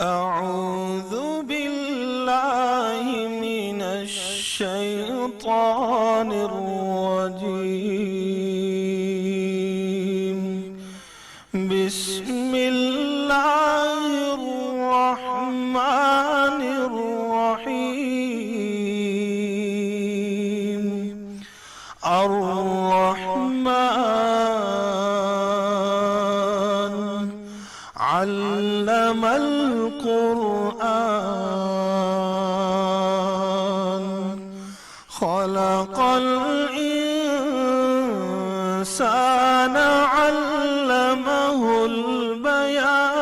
أعوذ بالله من الشيطان الرجيم. بسم الله الرحمن الرحيم. الرحمن علم القرآن، خلق الإنسان علمه البيان.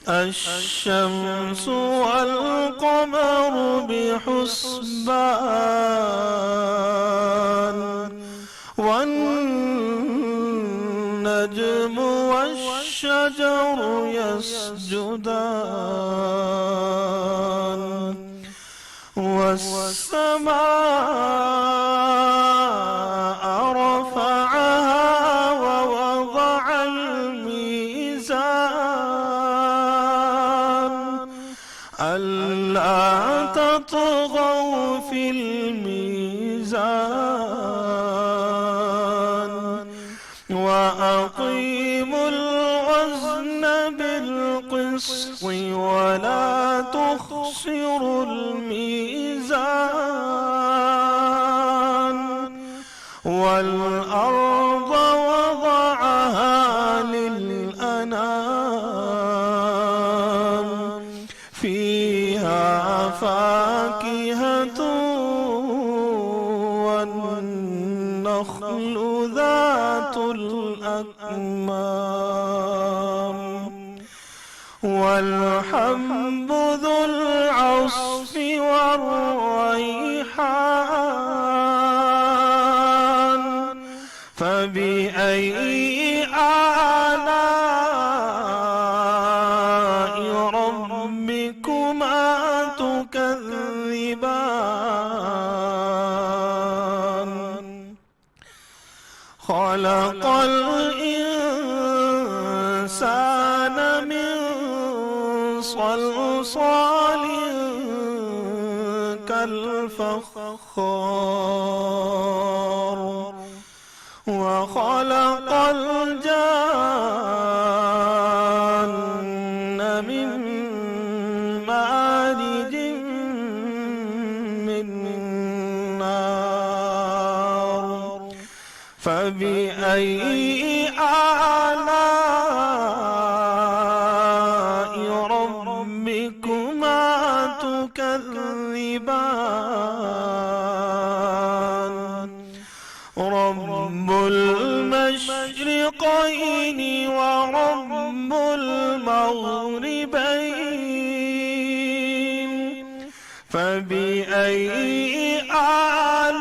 الشمس والقمر بحسبان، والنجم والشجر يسجدان، والسماء رفعها ووضع الميزان، ألا تطغوا في الميزان، وأقيموا الوزن بالقسط ولا تخسروا الميزان. والأرض وضعها للأنام، فيها فاكهة والنخل ذات الأكمام، والحب ذو العصف والريحان. فبأي آلاء ربكما تكذبان؟ خلق الإنسان من صلصال كالفخار، وخلق الجان من مارج من نار. فبأي آلاء ربكما تكذبان؟ رب المشرقين ورب المغربين. فبأي آلاء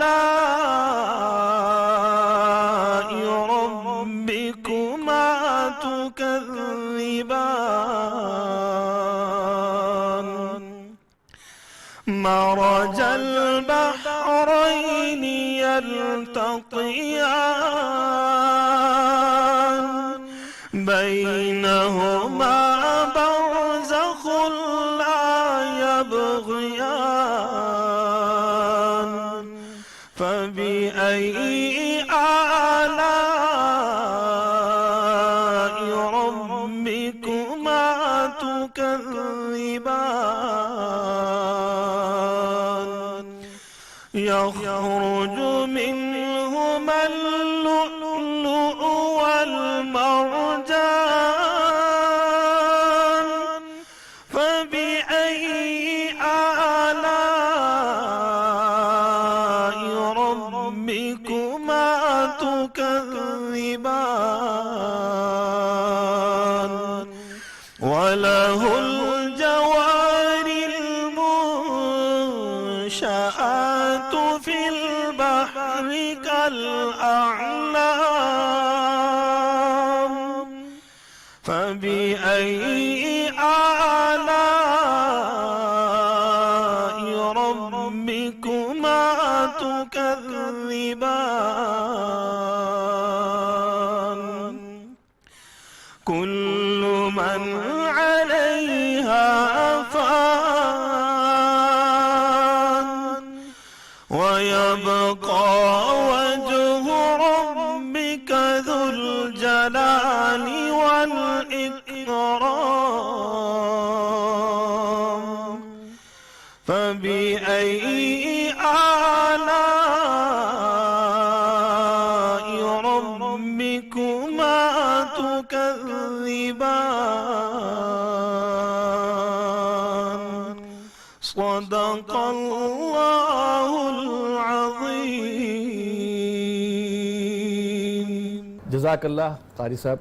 ربكما تكذبان؟ مرج البحرين يلتقيان، بينهما برزخ لا يبغيان. فبأي آلاء ربكما تكذبان؟ يخرج منهما اللؤلؤ والمرجان. فبأي آلاء ربكما تكذبان؟ وله الجوار المنشآت في البحر كالأعلام. فبأي آلاء ربكما تكذبان؟ كل من عليها فان ويبقى وجه ربك ذو الجلال والإكرام فبأي آلاء ربكما تكذبان صدق الله العظيم. जज़ाकल्लाह कारी साहब.